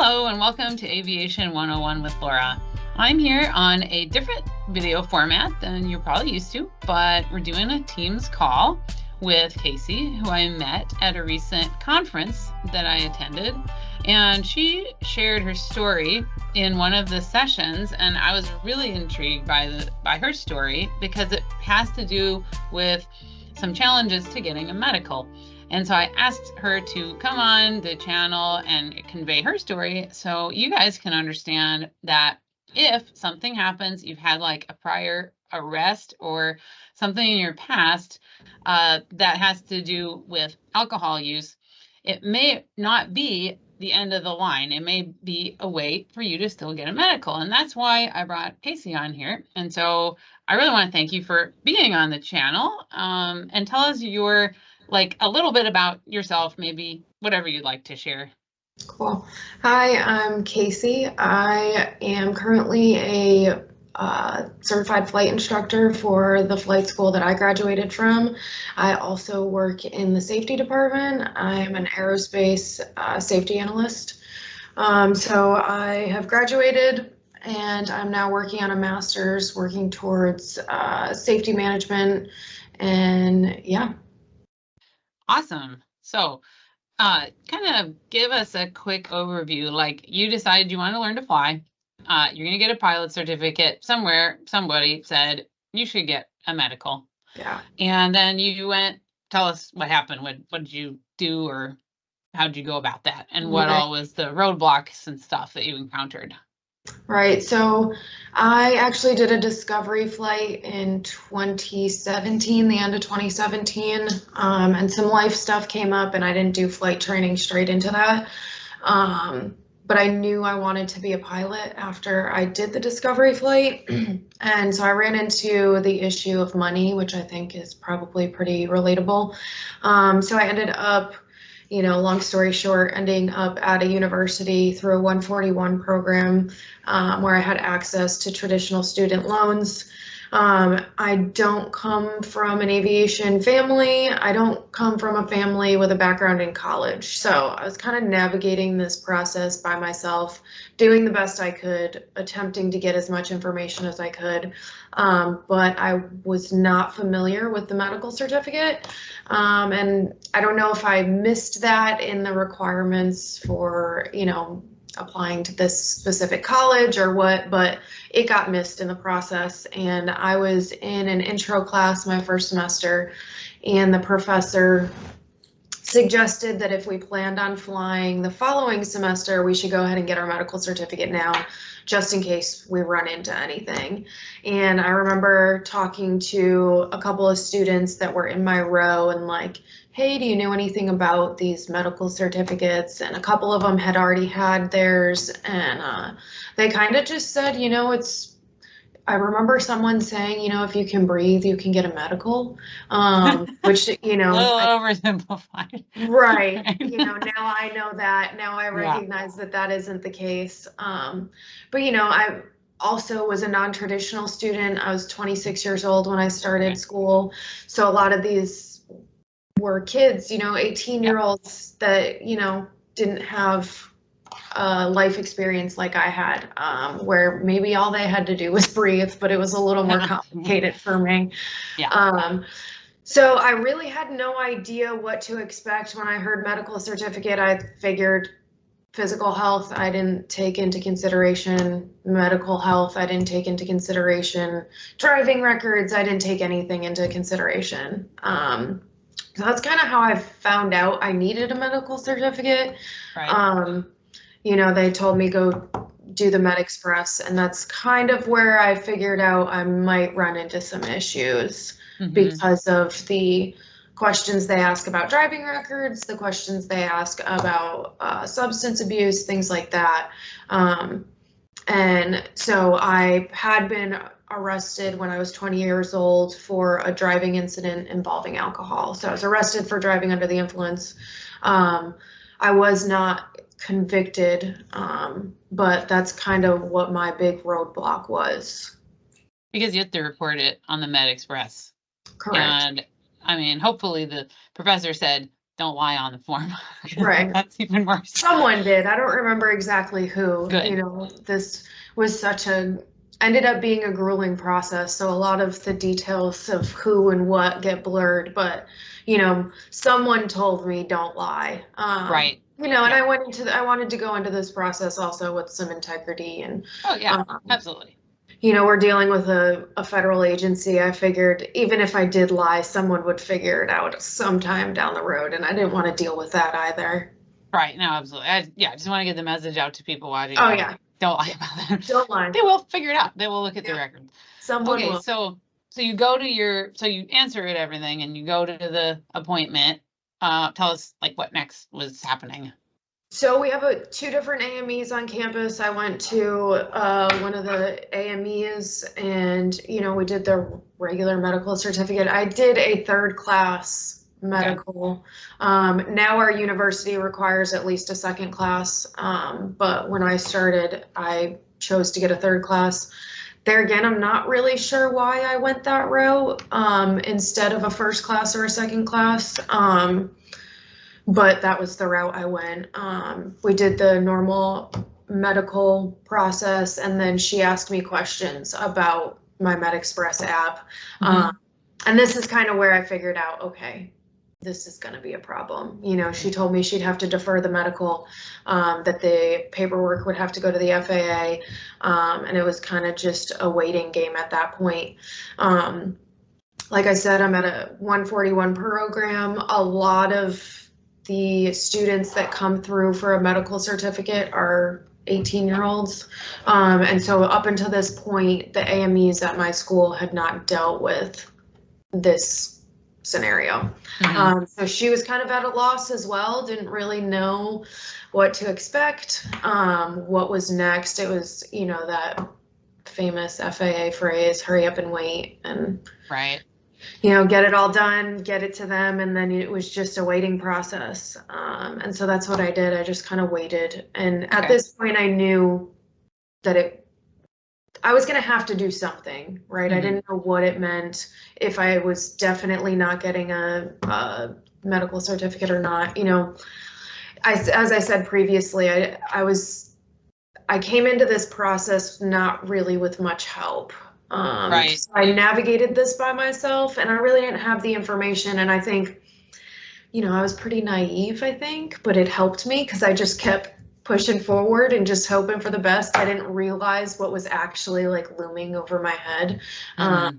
Hello and welcome to Aviation 101 with Laura. I'm here on a different video format than you're probably used to, but we're doing a Teams call with Casey, who I met at a recent conference that I attended. And she shared her story in one of the sessions, and I was really intrigued by her story because it has to do with some challenges to getting a medical. And so I asked her to come on the channel and convey her story so you guys can understand that if something happens, you've had like a prior arrest or something in your past that has to do with alcohol use, it may not be the end of the line. It may be a way for you to still get a medical. And that's why I brought Casey on here. And so I really want to thank you for being on the channel and tell us a little bit about yourself, maybe whatever you'd like to share. Cool. Hi, I'm Casey. I am currently a certified flight instructor for the flight school that I graduated from. I also work in the safety department. I'm an aerospace safety analyst. So I have graduated and I'm now working on a master's, working towards safety management, and yeah. Awesome. So kind of give us a quick overview. Like, you decided you want to learn to fly. You're going to get a pilot certificate. Somewhere somebody said you should get a medical. Yeah. And then you went, tell us what happened. What did you do, or how did you go about that? And what all was the roadblocks and stuff that you encountered? Right. So I actually did a discovery flight in 2017, the end of 2017, and some life stuff came up and I didn't do flight training straight into that. But I knew I wanted to be a pilot after I did the discovery flight. And so I ran into the issue of money, which I think is probably pretty relatable. So I ended up, long story short, ending up at a university through a 141 program where I had access to traditional student loans. I don't come from an aviation family. I don't come from a family with a background in college. So I was kind of navigating this process by myself, doing the best I could, attempting to get as much information as I could. But I was not familiar with the medical certificate. And I don't know if I missed that in the requirements for, applying to this specific college or what, but it got missed in the process. And I was in an intro class my first semester, and the professor suggested that if we planned on flying the following semester, we should go ahead and get our medical certificate now, just in case we run into anything. And I remember talking to a couple of students that were in my row and like, hey, do you know anything about these medical certificates? And a couple of them had already had theirs, and they kind of just said, I remember someone saying, if you can breathe, you can get a medical, which, a little oversimplified. Right. Now I know that. Now I recognize that isn't the case. But, I also was a non-traditional student. I was 26 years old when I started school. So a lot of these were kids, 18-year-olds that, didn't have life experience like I had, where maybe all they had to do was breathe, but it was a little more complicated for me. Yeah. So I really had no idea what to expect when I heard medical certificate. I figured physical health, I didn't take into consideration. Medical health, I didn't take into consideration. Driving records, I didn't take anything into consideration. So that's kind of how I found out I needed a medical certificate. Right. They told me go do the Med Express, and that's kind of where I figured out I might run into some issues because of the questions they ask about driving records, the questions they ask about substance abuse, things like that. And so I had been arrested when I was 20 years old for a driving incident involving alcohol. So I was arrested for driving under the influence. I was not convicted, but that's kind of what my big roadblock was. Because you have to report it on the Med Express. Correct. And I mean, hopefully the professor said, don't lie on the form. Right. That's even worse. Someone did. I don't remember exactly who. Good. You know, this was ended up being a grueling process. So a lot of the details of who and what get blurred, but, you know, someone told me don't lie. Right. You know, and I wanted to go into this process also with some integrity and. Oh yeah, absolutely. You know, we're dealing with a federal agency. I figured even if I did lie, someone would figure it out sometime down the road, and I didn't want to deal with that either. Right. No, absolutely. I just want to get the message out to people watching. Oh yeah. Don't lie about them. Don't lie. They will figure it out. They will look at the record. Someone will. So you go to so you answer it everything, and you go to the appointment. Tell us like what next was happening. So we have two different AMEs on campus. I went to one of the AMEs, and you know, we did the regular medical certificate. I did a third class medical. Okay. Now our university requires at least a second class, but when I started, I chose to get a third class. There again, I'm not really sure why I went that route instead of a first class or a second class. But that was the route I went. We did the normal medical process, and then she asked me questions about my MedExpress app. Mm-hmm. And this is kind of where I figured out, okay, this is going to be a problem. You know, she told me she'd have to defer the medical, that the paperwork would have to go to the FAA, and it was kind of just a waiting game at that point. Like I said, I'm at a 141 program. A lot of the students that come through for a medical certificate are 18-year-olds. And so up until this point, the AMEs at my school had not dealt with this scenario. Mm-hmm. So she was kind of at a loss as well, didn't really know what to expect, what was next. It was, you know, that famous FAA phrase, hurry up and wait, and right. You know, get it all done, get it to them, and then it was just a waiting process. And so that's what I did. I just kind of waited. And at this point, I knew that I was going to have to do something, right? Mm-hmm. I didn't know what it meant, if I was definitely not getting a medical certificate or not. You know, as I said previously, I came into this process not really with much help. Right. So I navigated this by myself, and I really didn't have the information. And I think, you know, I was pretty naive, I think, but it helped me because I just kept pushing forward and just hoping for the best. I didn't realize what was actually like looming over my head. Mm-hmm.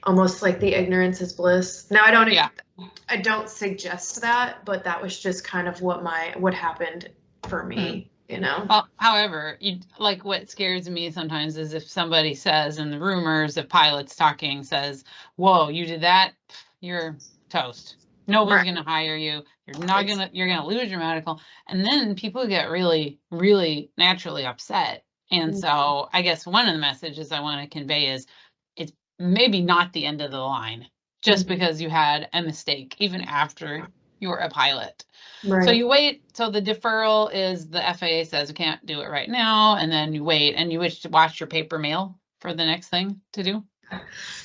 Almost like the ignorance is bliss. Now I don't suggest that, but that was just kind of what happened for me. Mm-hmm. You know. Well, however, like what scares me sometimes is if somebody says in the rumors of pilots talking says, "Whoa, you did that, you're toast. Nobody's going to hire you. You're going to lose your medical." And then people get really, really naturally upset. And mm-hmm. So I guess one of the messages I want to convey is it's maybe not the end of the line just mm-hmm. because you had a mistake, even after you're a pilot. Right. So you wait. So the deferral is the FAA says we can't do it right now. And then you wait and you wish to watch your paper mail for the next thing to do.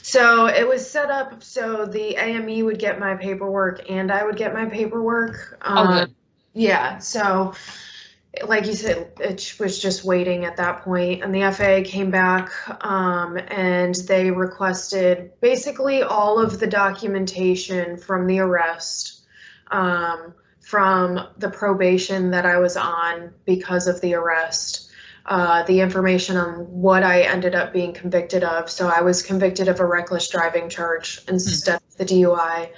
So it was set up so the AME would get my paperwork and I would get my paperwork. Good. Yeah. So like you said, it was just waiting at that point. And the FAA came back and they requested basically all of the documentation from the arrest. From the probation that I was on because of the arrest, the information on what I ended up being convicted of. So I was convicted of a reckless driving charge instead of the DUI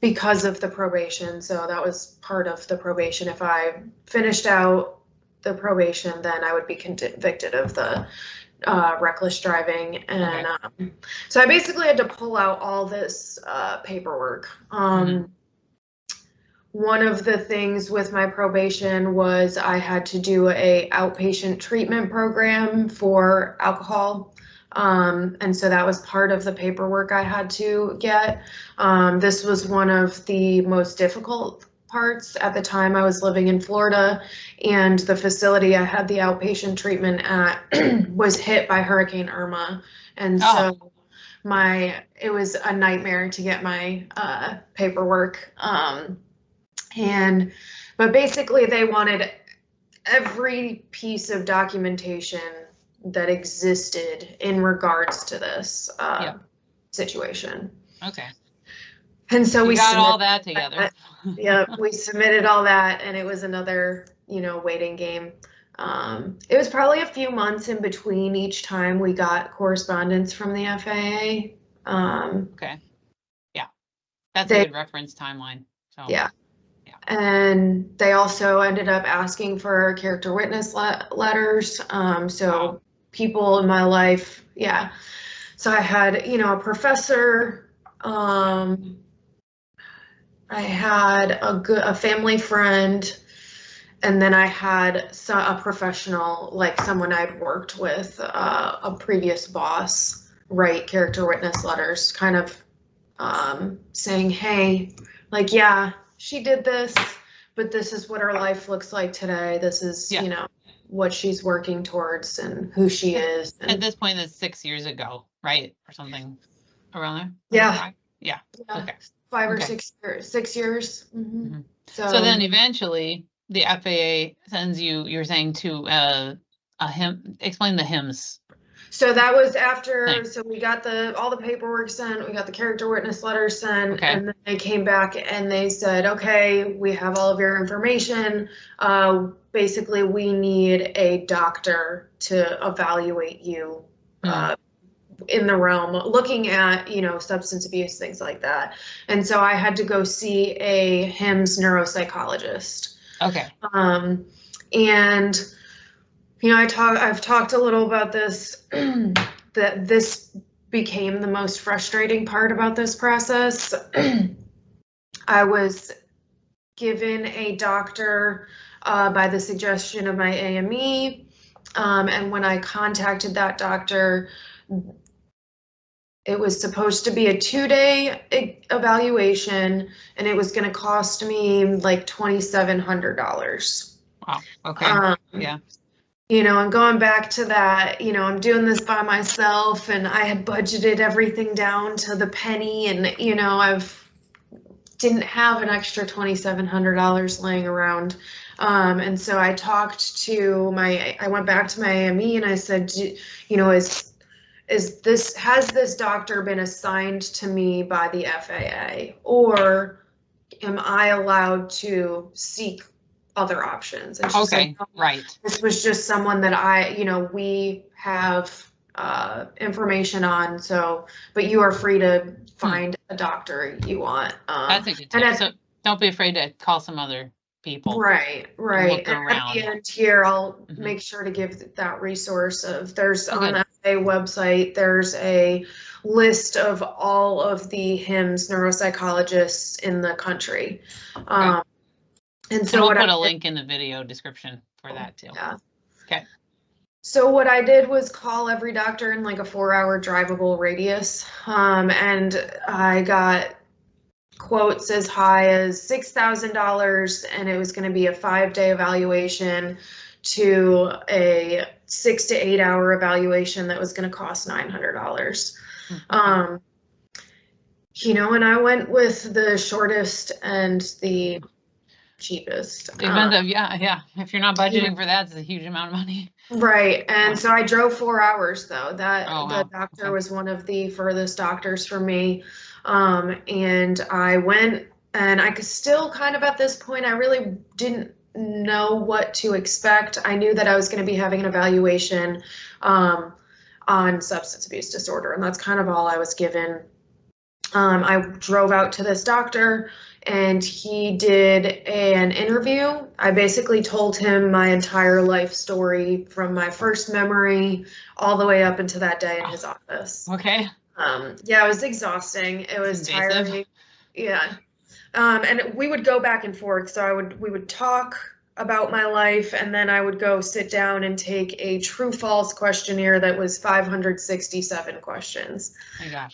because of the probation. So that was part of the probation. If I finished out the probation, then I would be convicted of the reckless driving. And so I basically had to pull out all this paperwork. One of the things with my probation was I had to do a outpatient treatment program for alcohol. And so that was part of the paperwork I had to get. This was one of the most difficult parts. At the time I was living in Florida, and the facility I had the outpatient treatment at was hit by Hurricane Irma. And so it was a nightmare to get my paperwork. But basically they wanted every piece of documentation that existed in regards to this situation. Okay. And so we got all that together. Yeah, we submitted all that, and it was another, waiting game. It was probably a few months in between each time we got correspondence from the FAA. Okay. Yeah. That's a good reference timeline. So yeah. And they also ended up asking for character witness letters. So people in my life, So I had, a professor, I had a family friend, and then I had a professional, like someone I'd worked with, a previous boss, write character witness letters, kind of saying, hey, like, yeah, she did this, but this is what her life looks like today. This is, what she's working towards and who she is. And at this point, that's 6 years ago, right? Or something around there? Yeah. Yeah. Okay. 5 or 6 years. 6 years. Mm-hmm. Mm-hmm. So then eventually the FAA sends you, you're saying, to a hymn. Explain the hymns. So that was after, so we got all the paperwork sent, we got the character witness letter sent, and then they came back and they said, okay, we have all of your information. Basically, we need a doctor to evaluate you in the realm, looking at, substance abuse, things like that. And so I had to go see a HIMSS neuropsychologist. Okay. And I've talked a little about this, that this became the most frustrating part about this process. I was given a doctor by the suggestion of my AME, and when I contacted that doctor, it was supposed to be a 2-day evaluation, and it was going to cost me like $2,700. Wow. Okay. Yeah. And going back to that, I'm doing this by myself, and I had budgeted everything down to the penny, and, didn't have an extra $2,700 laying around. And so I talked to I went back to my AME and I said, has this doctor been assigned to me by the FAA, or am I allowed to seek other options? And she said, right. This was just someone that we have information on. So, but you are free to find a doctor you want. That's a good tip. So don't be afraid to call some other people. Right. Look and around. at the end here, I'll make sure to give that resource of on the FAA website, there's a list of all of the HIMSS neuropsychologists in the country. And so we'll put a link in the video description for that too. Yeah. Okay. So what I did was call every doctor in like a 4-hour drivable radius. And I got quotes as high as $6,000, and it was going to be a 5-day evaluation, to a 6 to 8 hour evaluation that was going to cost $900. And I went with the shortest and the cheapest. Yeah. If you're not budgeting for that, it's a huge amount of money. Right. And so I drove 4 hours though. The doctor was one of the furthest doctors for me. And I went, and I could still kind of at this point, I really didn't know what to expect. I knew that I was going to be having an evaluation on substance abuse disorder, and that's kind of all I was given. I drove out to this doctor, and he did an interview. I basically told him my entire life story from my first memory all the way up into that day in his office. Okay. Yeah, it was exhausting. It was tiring. Yeah. And we would go back and forth. So we would talk about my life, and then I would go sit down and take a true false questionnaire that was 567 questions. Oh my gosh.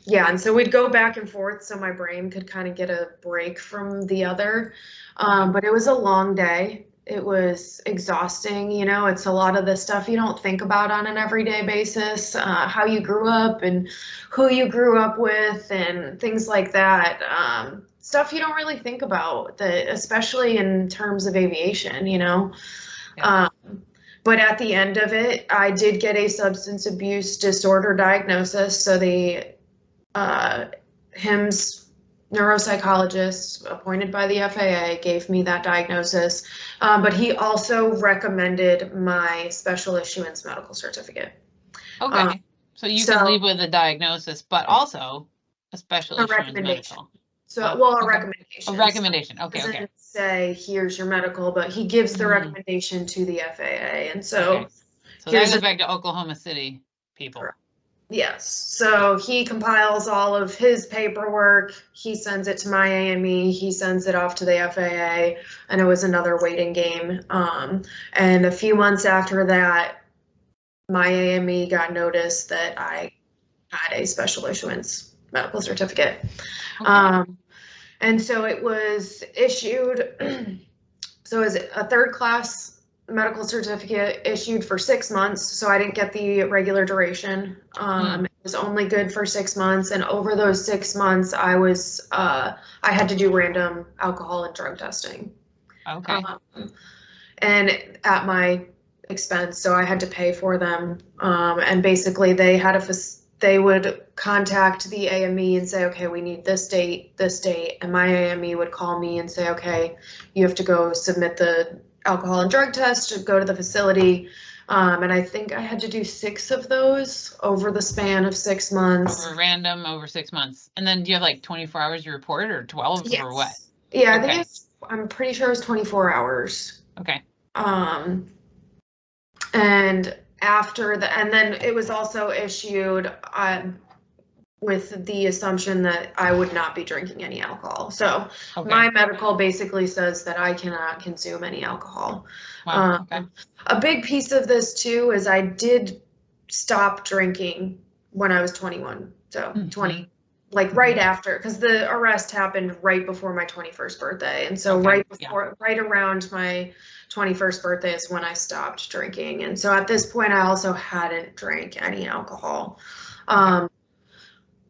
Yeah, and so we'd go back and forth so my brain could kind of get a break from the other. But it was a long day. It was exhausting. It's a lot of the stuff you don't think about on an everyday basis, how you grew up and who you grew up with and things like that. stuff you don't really think about, that especially in terms of aviation, you know. Yeah. But at the end of it, I did get a substance abuse disorder diagnosis. So the HIMSS neuropsychologist appointed by the FAA gave me that diagnosis, but he also recommended my special issuance medical certificate. Okay, so you can leave with a diagnosis, but also a special issuance recommendation. medical. So, a okay. recommendation. A recommendation. Okay, doesn't okay. say here's your medical, but he gives the recommendation to the FAA, and so. Okay. So that goes back to Oklahoma City people. Correct. Yes. So he compiles all of his paperwork. He sends it to my AME. He sends it off to the FAA, and it was another waiting game. And a few months after that, my AME got notice that I had a special issuance medical certificate. Okay. And so it was issued. So it was a third class medical certificate issued for 6 months. So I didn't get the regular duration. It was only good for 6 months. And over those 6 months, I had to do random alcohol and drug testing. Okay. And at my expense. So I had to pay for them. And basically they would contact the AME and say, okay, we need this date, and my AME would call me and say, okay, you have to go submit the alcohol and drug test to go to the facility. And I think I had to do 6 of those over the span of 6 months. Over 6 months. And then do you have like 24 hours to report, or 12 yes. or what? Yeah, okay. I think I'm pretty sure it was 24 hours. Okay. And after and then it was also issued with the assumption that I would not be drinking any alcohol. So my medical basically says that I cannot consume any alcohol. Wow. Okay. A big piece of this too is I did stop drinking when I was 21. So 20, like right after, because the arrest happened right before my 21st birthday. And so right around my 21st birthday is when I stopped drinking. And so at this point, I also hadn't drank any alcohol,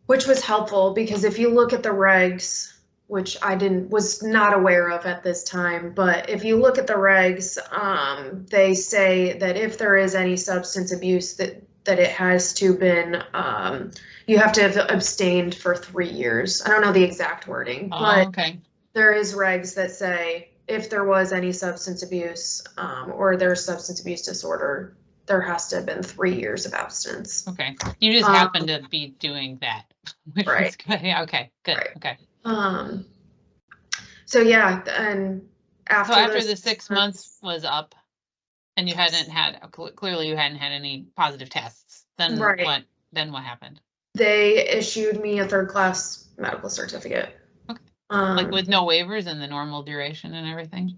which was helpful because if you look at the regs, which I was not aware of at this time, but if you look at the regs, they say that if there is any substance abuse, that it has to been, you have to have abstained for 3 years. I don't know the exact wording, but there is regs that say if there was any substance abuse or there's substance abuse disorder, there has to have been 3 years of abstinence. Okay. You just happen to be doing that. Which is good. Yeah, okay, good. Right. Okay. So yeah, and after the 6 months was up and you hadn't had, clearly you hadn't had any positive tests, then what happened? They issued me a third class medical certificate. Okay. Like with no waivers and the normal duration and everything?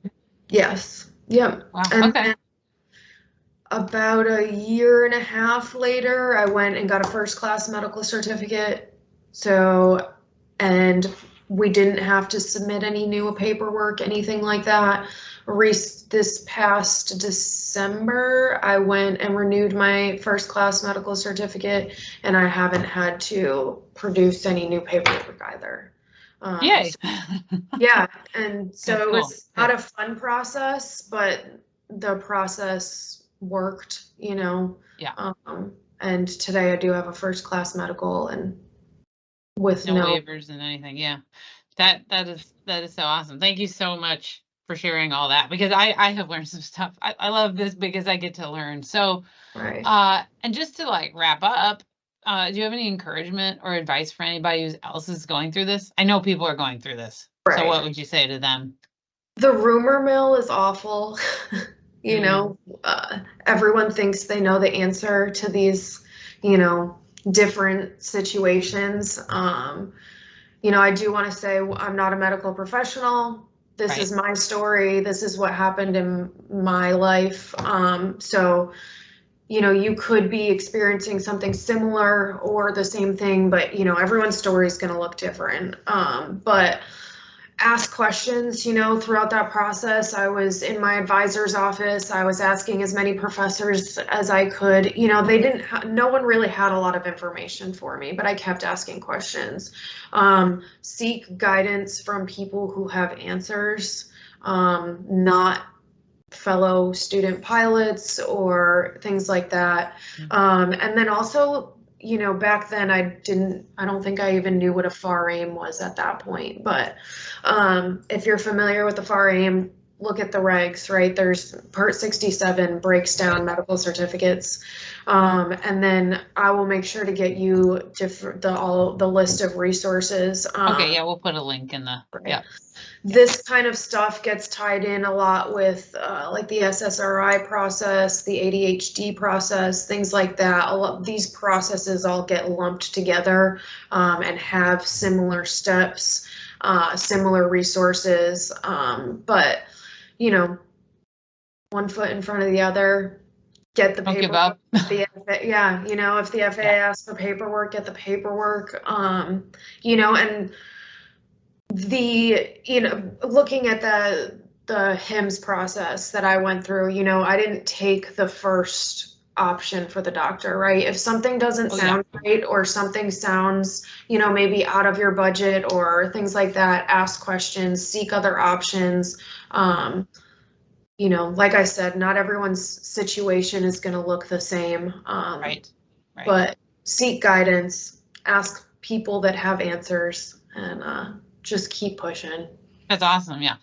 Yes. Yep. Wow. And then about a year and a half later, I went and got a first class medical certificate. So, and we didn't have to submit any new paperwork, anything like that. This past December, I went and renewed my first class medical certificate, and I haven't had to produce any new paperwork either. Yay! Yeah, and so it was not a fun process, but the process worked, you know. Yeah. And today I do have a first class medical and with no waivers and anything. Yeah, that is so awesome. Thank you so much for sharing all that, because I have learned some stuff. I love this because I get to learn. So, and just to like wrap up, do you have any encouragement or advice for anybody who else is going through this? I know people are going through this. So what would you say to them? The rumor mill is awful. You know, everyone thinks they know the answer to these, you know, different situations. You know, I do want to say I'm not a medical professional. This is my story. This is what happened in my life. So, you know, you could be experiencing something similar or the same thing, but, you know, everyone's story is going to look different. But ask questions, throughout that process. I was in my advisor's office. I was asking as many professors as I could. They no one really had a lot of information for me, but I kept asking questions. Seek guidance from people who have answers, not fellow student pilots or things like that. And then also, back then I don't think I even knew what a FAR aim was at that point, but if you're familiar with the FAR aim, look at the regs, right? There's Part 67 breaks down medical certificates. And then I will make sure to get you the list of resources. Okay, yeah, we'll put a link in the, right. yeah. This kind of stuff gets tied in a lot with like the SSRI process, the ADHD process, things like that. These processes all get lumped together and have similar steps, similar resources. But, one foot in front of the other, get the Don't paperwork. give up. If the FAA asks for paperwork, get the paperwork, and looking at the HIMSS process that I went through, I didn't take the first option for the doctor, right? If something doesn't sound right, or something sounds, maybe out of your budget or things like that, ask questions, seek other options. Like I said, not everyone's situation is going to look the same. Right. But seek guidance, ask people that have answers, and just keep pushing. That's awesome. Yeah.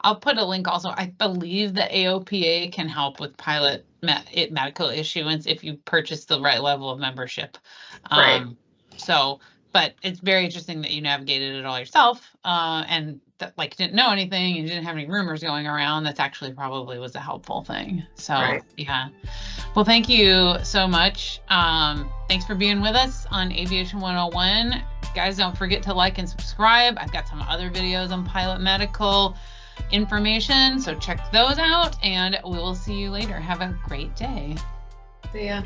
I'll put a link also. I believe the AOPA can help with pilot medical issuance if you purchase the right level of membership. Right. But it's very interesting that you navigated it all yourself, and that didn't know anything, and didn't have any rumors going around. That's actually probably was a helpful thing. So yeah. Well, thank you so much. Thanks for being with us on Aviation 101. Guys, don't forget to like and subscribe. I've got some other videos on pilot medical information, so check those out, and we will see you later. Have a great day. See ya.